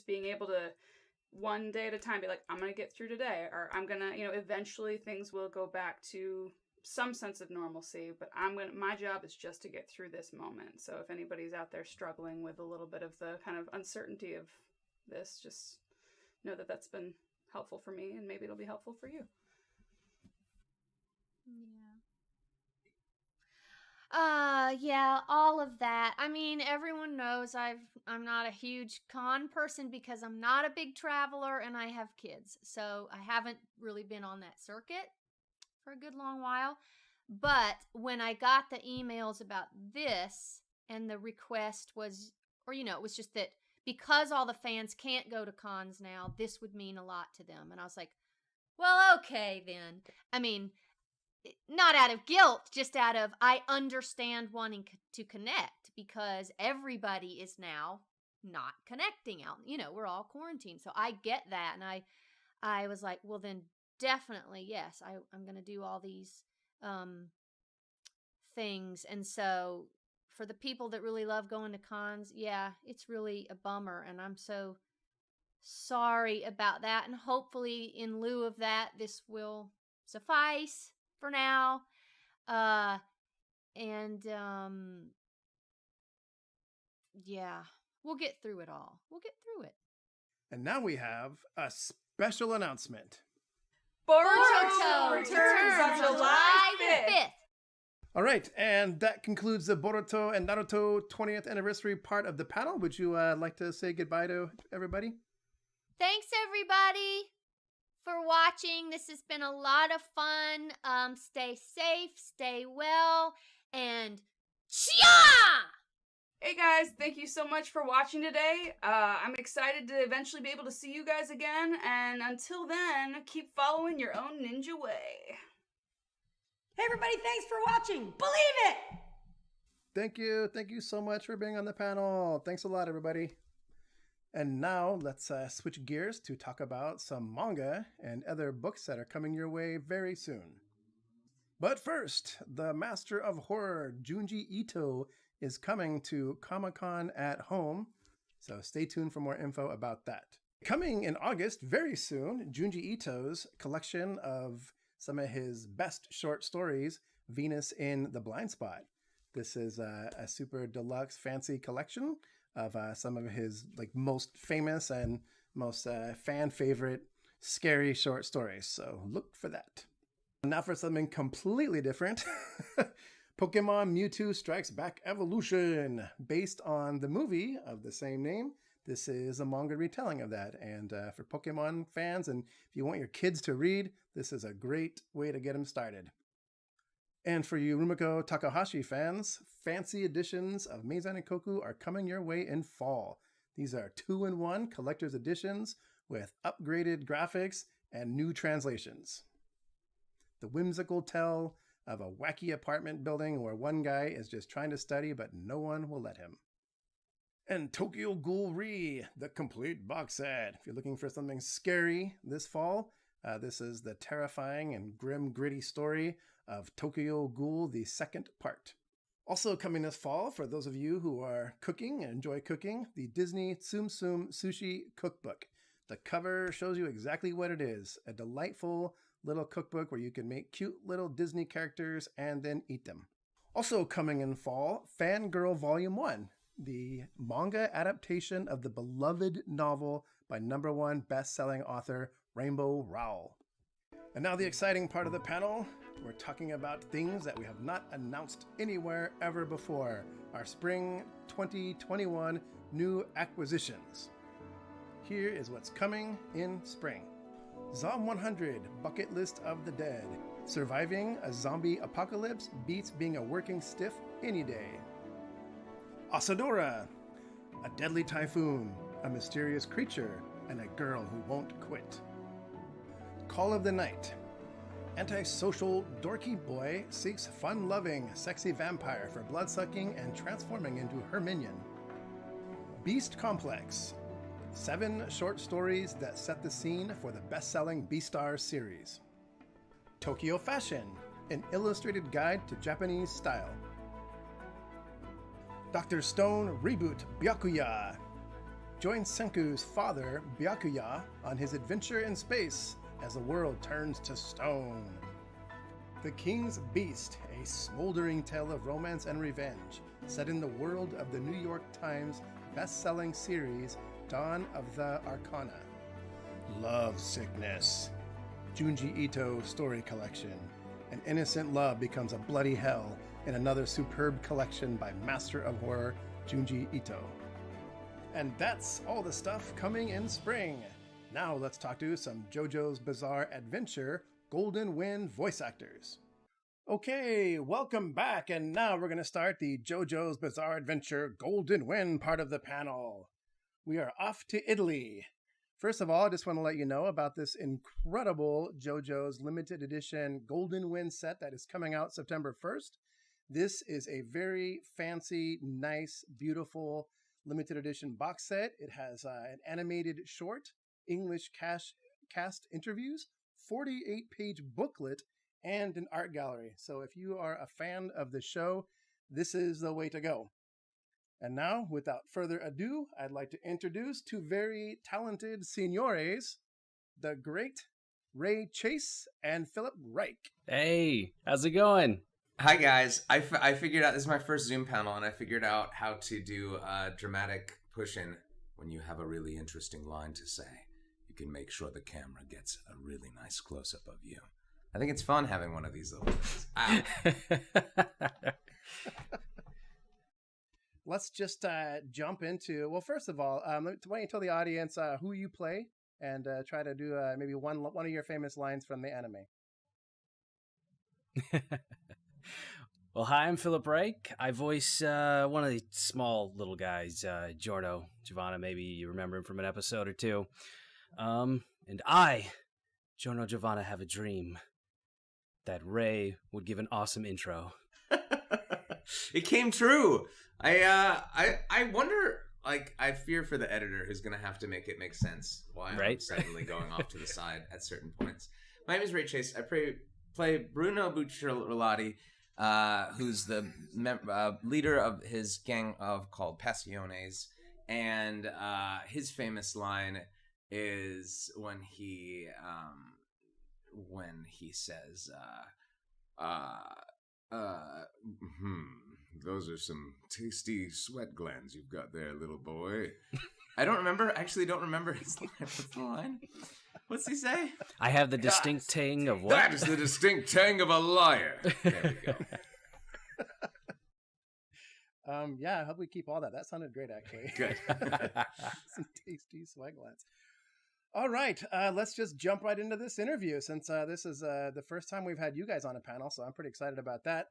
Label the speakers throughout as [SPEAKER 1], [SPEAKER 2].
[SPEAKER 1] being able to one day at a time be like, I'm going to get through today, or I'm going to, eventually things will go back to some sense of normalcy, but my job is just to get through this moment. So if anybody's out there struggling with a little bit of the kind of uncertainty of this, just know that that's been helpful for me, and maybe it'll be helpful for you.
[SPEAKER 2] Yeah, all of that. I mean, everyone knows I'm not a huge con person because I'm not a big traveler and I have kids. So I haven't really been on that circuit for a good long while. But when I got the emails about this, and the request was, it was just that because all the fans can't go to cons now, this would mean a lot to them. And I was like, well, okay then. I mean, not out of guilt, just out of, I understand wanting to connect because everybody is now not connecting out. We're all quarantined. So I get that. And I was like, well, then definitely, yes, I'm going to do all these things. And so for the people that really love going to cons, yeah, it's really a bummer. And I'm so sorry about that. And hopefully in lieu of that, this will suffice for now. Yeah, we'll get through it all. We'll get through it.
[SPEAKER 3] And now we have a special announcement.
[SPEAKER 1] Boruto returns on July 5th.
[SPEAKER 3] All right, and that concludes the Boruto and Naruto 20th anniversary part of the panel. Would you like to say goodbye to everybody?
[SPEAKER 2] Thanks, everybody, for watching. This has been a lot of fun. Stay safe, stay well, and chia!
[SPEAKER 1] Hey guys, thank you so much for watching today. I'm excited to eventually be able to see you guys again, and until then, keep following your own ninja way.
[SPEAKER 4] Hey everybody, thanks for watching. Believe it!
[SPEAKER 3] Thank you so much for being on the panel. Thanks a lot, everybody. And now let's switch gears to talk about some manga and other books that are coming your way very soon. But first, the master of horror, Junji Ito, is coming to Comic-Con at Home, so stay tuned for more info about that. Coming in August, very soon, Junji Ito's collection of some of his best short stories, Venus in the Blind Spot. This is a super deluxe fancy collection of some of his most famous and most fan favorite scary short stories. So look for that. Now for something completely different. Pokemon Mewtwo Strikes Back Evolution, based on the movie of the same name. This is a manga retelling of that. And for Pokemon fans, and if you want your kids to read, this is a great way to get them started. And for you Rumiko Takahashi fans, fancy editions of Meizan Koku are coming your way in fall. These are 2-in-1 collector's editions with upgraded graphics and new translations. The whimsical tale of a wacky apartment building where one guy is just trying to study but no one will let him. And Tokyo Ghoul Re, the complete box set. If you're looking for something scary this fall, this is the terrifying and grim, gritty story of Tokyo Ghoul, the second part. Also coming this fall, for those of you who are cooking and enjoy cooking, the Disney Tsum Tsum Sushi Cookbook. The cover shows you exactly what it is, a delightful little cookbook where you can make cute little Disney characters and then eat them. Also coming in fall, Fangirl Volume 1, the manga adaptation of the beloved novel by #1 best-selling author Rainbow Rowell. And now the exciting part of the panel. We're talking about things that we have not announced anywhere ever before. Our spring 2021 new acquisitions. Here is what's coming in spring. Zom 100, Bucket List of the Dead. Surviving a zombie apocalypse beats being a working stiff any day. Asadora, a deadly typhoon, a mysterious creature, and a girl who won't quit. Call of the Night. Antisocial dorky boy seeks fun-loving, sexy vampire for blood-sucking and transforming into her minion. Beast Complex. 7 short stories that set the scene for the best-selling Beastars series. Tokyo Fashion, an illustrated guide to Japanese style. Dr. Stone Reboot Byakuya. Join Senku's father, Byakuya, on his adventure in space as the world turns to stone. The King's Beast, a smoldering tale of romance and revenge, set in the world of the New York Times best-selling series Dawn of the Arcana. Love Sickness, Junji Ito story collection. An innocent love becomes a bloody hell in another superb collection by master of horror Junji Ito. And that's all the stuff coming in spring. Now let's talk to some JoJo's Bizarre Adventure Golden Wind voice actors. Okay, welcome back, and now we're going to start the JoJo's Bizarre Adventure Golden Wind part of the panel. We are off to Italy. First of all, I just want to let you know about this incredible JoJo's limited edition Golden Wind set that is coming out September 1st. This is a very fancy, nice, beautiful limited edition box set. It has an animated short, English cast interviews, 48-page booklet, and an art gallery. So if you are a fan of the show, this is the way to go. And now, without further ado, I'd like to introduce two very talented seniores, the great Ray Chase and Philip Reich.
[SPEAKER 5] Hey, how's it going?
[SPEAKER 6] Hi guys, I figured out, this is my first Zoom panel, and I figured out how to do a dramatic push-in when you have a really interesting line to say. You can make sure the camera gets a really nice close-up of you. I think it's fun having one of these little things. Ow.
[SPEAKER 3] Let's just jump into, well, first of all, why don't you tell the audience who you play and try to do maybe one of your famous lines from the anime.
[SPEAKER 5] Well, hi, I'm Philip Reich. I voice one of the small little guys, Giorno Giovanna. Maybe you remember him from an episode or two. And I, Giorno Giovanna, have a dream that Ray would give an awesome intro.
[SPEAKER 6] It came true. I wonder, like, I fear for the editor who's going to have to make it make sense why I'm suddenly going off to the side at certain points. My name is Ray Chase. I play Bruno Bucciolati, who's the leader of his gang called Passiones, and his famous line is when he says, those are some tasty sweat glands you've got there, little boy. I don't remember his line. What's the line? What's he say?
[SPEAKER 5] I have the distinct tang of what?
[SPEAKER 6] That is the distinct tang of a liar. There we go.
[SPEAKER 3] Yeah, I hope we keep all that. That sounded great, actually.
[SPEAKER 6] Good.
[SPEAKER 3] Some tasty swag lines. All right, let's just jump right into this interview since this is the first time we've had you guys on a panel, so I'm pretty excited about that.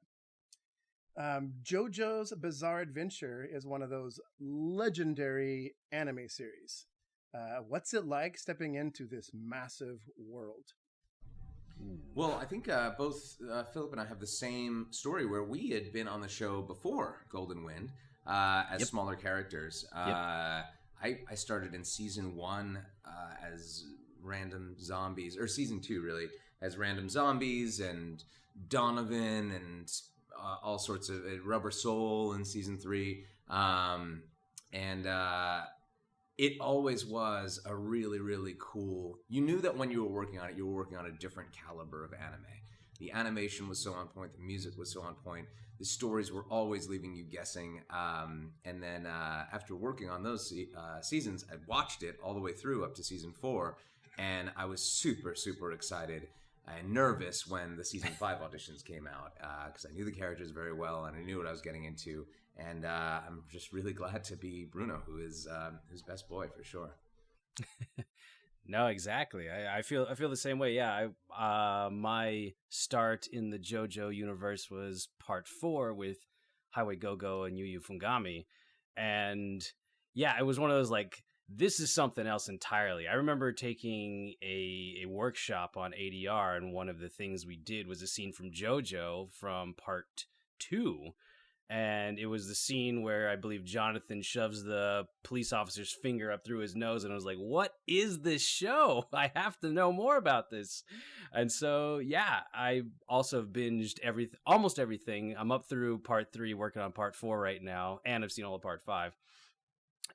[SPEAKER 3] JoJo's Bizarre Adventure is one of those legendary anime series. What's it like stepping into this massive world?
[SPEAKER 6] Well, I think both Philip and I have the same story where we had been on the show before Golden Wind as smaller characters. I started in season 1 as random zombies, or season 2 really, as random zombies, and Donovan and all sorts of Rubber Soul in season 3. It always was a really, really cool. You knew that when you were working on it, you were working on a different caliber of anime. The animation was so on point. The music was so on point. The stories were always leaving you guessing. And then after working on those seasons, I watched it all the way through up to season 4. And I was super, super excited and nervous when the season 5 auditions came out because I knew the characters very well and I knew what I was getting into. And I'm just really glad to be Bruno, who is his best boy for sure.
[SPEAKER 5] No, exactly. I feel the same way. Yeah, my start in the JoJo universe was part 4 with Highway Go-Go and Yu Yu Fungami, and yeah, it was one of those like, this is something else entirely. I remember taking a workshop on ADR, and one of the things we did was a scene from JoJo from part 2. And it was the scene where I believe Jonathan shoves the police officer's finger up through his nose, and I was like, what is this show? I have to know more about this. And so, yeah, I also binged almost everything. I'm up through part 3, working on part 4 right now, and I've seen all of part 5.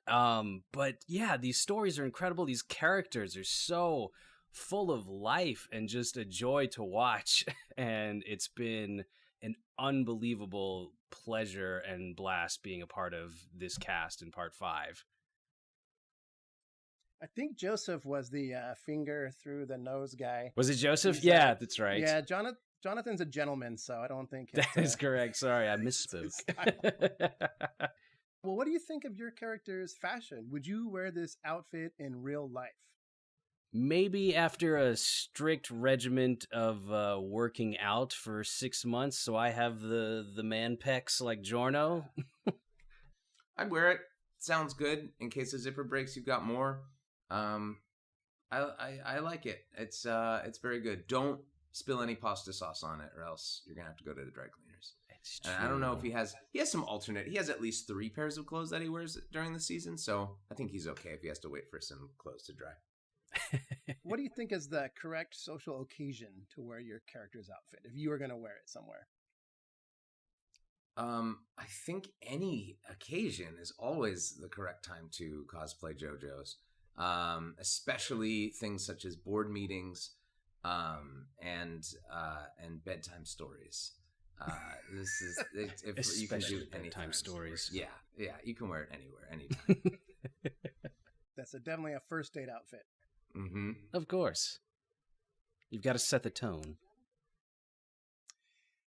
[SPEAKER 5] But yeah, these stories are incredible. These characters are so full of life and just a joy to watch. And it's been an unbelievable pleasure and blast being a part of this cast in part 5.
[SPEAKER 3] I think Joseph was the finger through the nose guy.
[SPEAKER 5] Was it Joseph?
[SPEAKER 3] He's,
[SPEAKER 5] Yeah, that's right.
[SPEAKER 3] Yeah, Jonathan's a gentleman, so I don't think
[SPEAKER 5] that is correct. Sorry, I misspoke.
[SPEAKER 3] Well, what do you think of your character's fashion? Would you wear this outfit in real life?
[SPEAKER 5] Maybe after a strict regiment of working out for 6 months, so I have the man pecs like Giorno.
[SPEAKER 6] I'd wear it. Sounds good. In case the zipper breaks, you've got more. I like it. It's very good. Don't spill any pasta sauce on it, or else you're gonna have to go to the dry cleaners.
[SPEAKER 5] It's true.
[SPEAKER 6] And I don't know if he has some alternate. He has at least 3 pairs of clothes that he wears during the season, so I think he's okay if he has to wait for some clothes to dry.
[SPEAKER 3] What do you think is the correct social occasion to wear your character's outfit if you were going to wear it somewhere?
[SPEAKER 6] I think any occasion is always the correct time to cosplay JoJo's, especially things such as board meetings, and bedtime stories. This is if you can do
[SPEAKER 5] bedtime stories.
[SPEAKER 6] Yeah, you can wear it anywhere, anytime.
[SPEAKER 3] That's definitely a first date outfit.
[SPEAKER 6] Mm-hmm.
[SPEAKER 5] Of course. You've got to set the tone.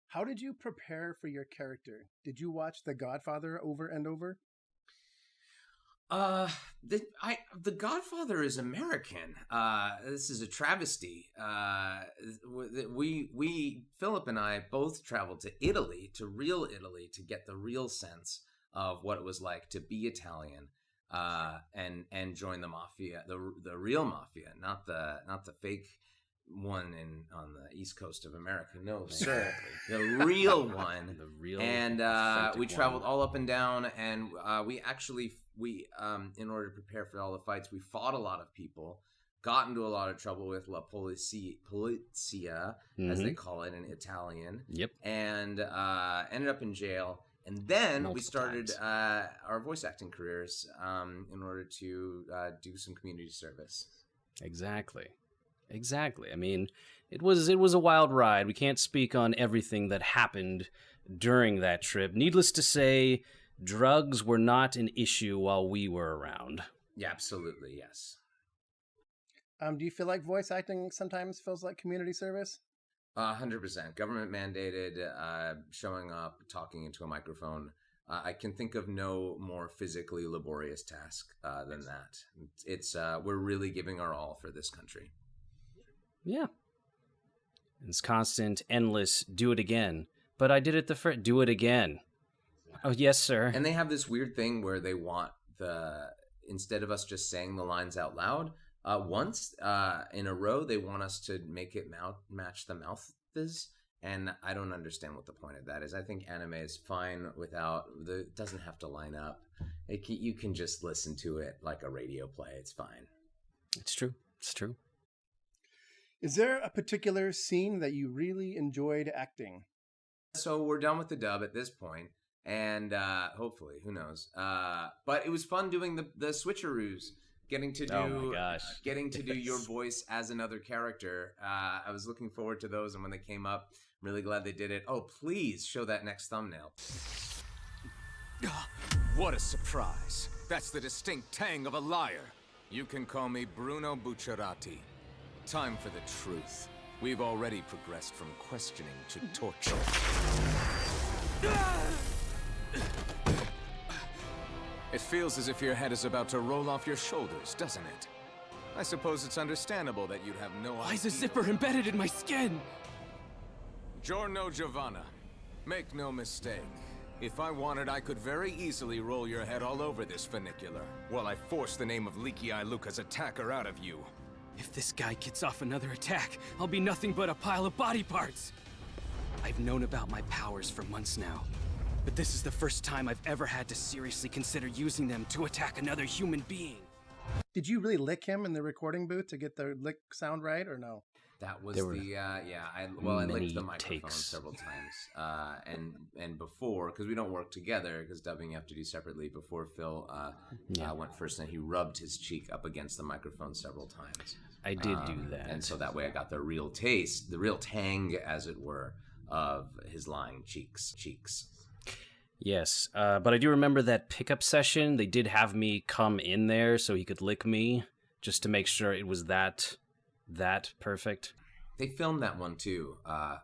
[SPEAKER 3] How did you prepare for your character? Did you watch The Godfather over and over?
[SPEAKER 6] The Godfather is American. This is a travesty. We Philip and I both traveled to Italy, to real Italy, to get the real sense of what it was like to be Italian. And join the mafia, the real mafia, not the fake one on the East Coast of America. No, sir, the real one.
[SPEAKER 5] The real.
[SPEAKER 6] And we traveled all up and down, and we in order to prepare for all the fights, we fought a lot of people, got into a lot of trouble with La Polizia, as they call it in Italian.
[SPEAKER 5] Yep.
[SPEAKER 6] And ended up in jail. And then we started our voice acting careers in order to do some community service.
[SPEAKER 5] Exactly. I mean, it was a wild ride. We can't speak on everything that happened during that trip. Needless to say, drugs were not an issue while we were around.
[SPEAKER 6] Yeah, absolutely, yes.
[SPEAKER 3] Do you feel like voice acting sometimes feels like community service?
[SPEAKER 6] 100%. Government mandated, showing up, talking into a microphone. I can think of no more physically laborious task than that. It's we're really giving our all for this country.
[SPEAKER 5] Yeah. It's constant, endless, do it again. But I did it do it again. Oh, yes, sir.
[SPEAKER 6] And they have this weird thing where they want instead of us just saying the lines out loud, once in a row, they want us to make it match the mouths, and I don't understand what the point of that is. I think anime is fine without it doesn't have to line up. You can just listen to it like a radio play. It's fine.
[SPEAKER 5] It's true.
[SPEAKER 3] Is there a particular scene that you really enjoyed acting?
[SPEAKER 6] So we're done with the dub at this point, and hopefully, who knows? But it was fun doing the switcheroos. Getting to do your voice as another character. I was looking forward to those, and when they came up, I'm really glad they did it. Oh, please show that next thumbnail.
[SPEAKER 7] What a surprise. That's the distinct tang of a liar. You can call me Bruno Bucciarati. Time for the truth. We've already progressed from questioning to torture. It feels as if your head is about to roll off your shoulders, doesn't it? I suppose it's understandable that you'd have no idea.
[SPEAKER 8] Why is a zipper embedded in my skin?
[SPEAKER 7] Giorno Giovanna, make no mistake. If I wanted, I could very easily roll your head all over this funicular, while I force the name of Leaky Eye Luca's attacker out of you.
[SPEAKER 8] If this guy gets off another attack, I'll be nothing but a pile of body parts. I've known about my powers for months now, but this is the first time I've ever had to seriously consider using them to attack another human being.
[SPEAKER 3] Did you really lick him in the recording booth to get the lick sound right, or no?
[SPEAKER 6] That was
[SPEAKER 5] There were
[SPEAKER 6] I
[SPEAKER 5] many
[SPEAKER 6] licked the microphone
[SPEAKER 5] takes.
[SPEAKER 6] several times. And before, because we don't work together, because dubbing you have to do separately. Before Phil went first, and he rubbed his cheek up against the microphone several times.
[SPEAKER 5] I did do that.
[SPEAKER 6] And so that way I got the real taste, the real tang, as it were, of his lying cheeks.
[SPEAKER 5] Yes, but I do remember that pickup session. They did have me come in there so he could lick me, just to make sure it was that perfect.
[SPEAKER 6] They filmed that one too,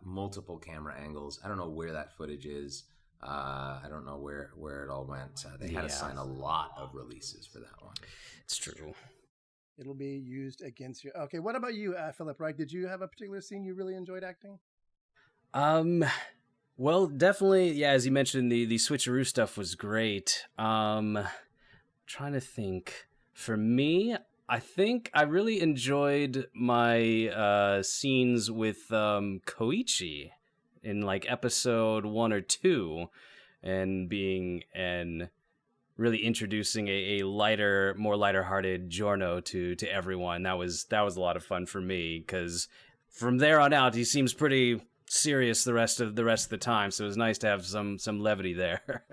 [SPEAKER 6] multiple camera angles. I don't know where that footage is. I don't know where it all went. They had to sign a lot of releases for that one.
[SPEAKER 5] It's true.
[SPEAKER 3] It'll be used against you. Okay, what about you, Philip Reich? Did you have a particular scene you really enjoyed acting?
[SPEAKER 5] Well, definitely, yeah, as you mentioned, the switcheroo stuff was great. Trying to think. For me, I think I really enjoyed my scenes with Koichi in like episode 1 or 2, and really introducing a lighter, more lighter-hearted Giorno to everyone. That was a lot of fun for me, because from there on out he seems pretty serious the rest of the time, so it was nice to have some levity there.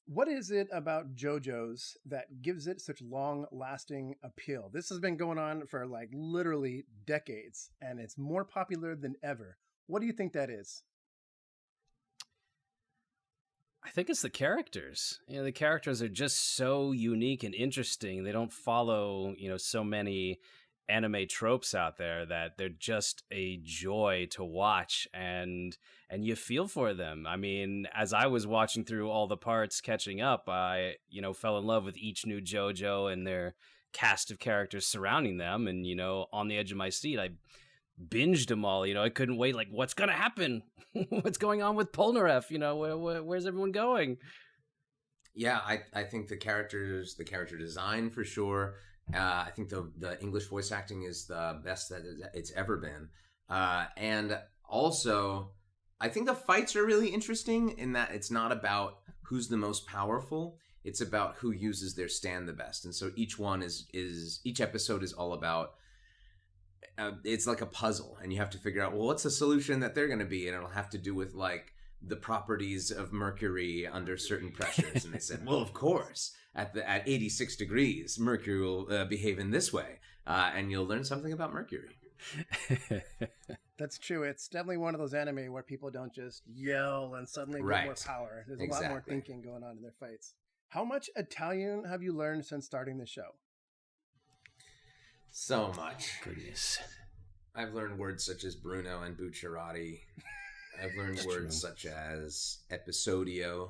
[SPEAKER 3] What is it about JoJo's that gives it such long-lasting appeal? This has been going on for like literally decades, and it's more popular than ever. What do you think that is?
[SPEAKER 5] I think it's the characters. The characters are just so unique and interesting. They don't follow, so many anime tropes out there, that they're just a joy to watch, and you feel for them. I mean, as I was watching through all the parts, catching up, I fell in love with each new JoJo and their cast of characters surrounding them, and on the edge of my seat, I binged them all. I couldn't wait, like, what's gonna happen? What's going on with Polnareff? Where's everyone going?
[SPEAKER 6] Yeah, I think the character design for sure. I think the English voice acting is the best that it's ever been. And also, I think the fights are really interesting in that it's not about who's the most powerful. It's about who uses their stand the best. And so each one each episode is all about, it's like a puzzle, and you have to figure out, well, what's the solution that they're going to be? And it'll have to do with like the properties of mercury under certain pressures. And they said, well, of course, at 86 degrees, mercury will behave in this way. And you'll learn something about mercury.
[SPEAKER 3] That's true. It's definitely one of those anime where people don't just yell and suddenly get more power. There's a lot more thinking going on in their fights. How much Italian have you learned since starting the show?
[SPEAKER 6] So much.
[SPEAKER 5] Goodness.
[SPEAKER 6] I've learned words such as Bruno and Bucciarati. I've learned words such as episodio,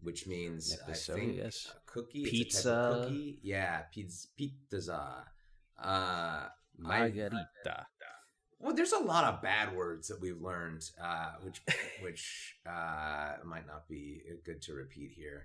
[SPEAKER 6] which means I think a cookie.
[SPEAKER 5] Pizza.
[SPEAKER 6] It's a type of cookie. Yeah, pizza.
[SPEAKER 5] Margarita.
[SPEAKER 6] Well, there's a lot of bad words that we've learned, which might not be good to repeat here.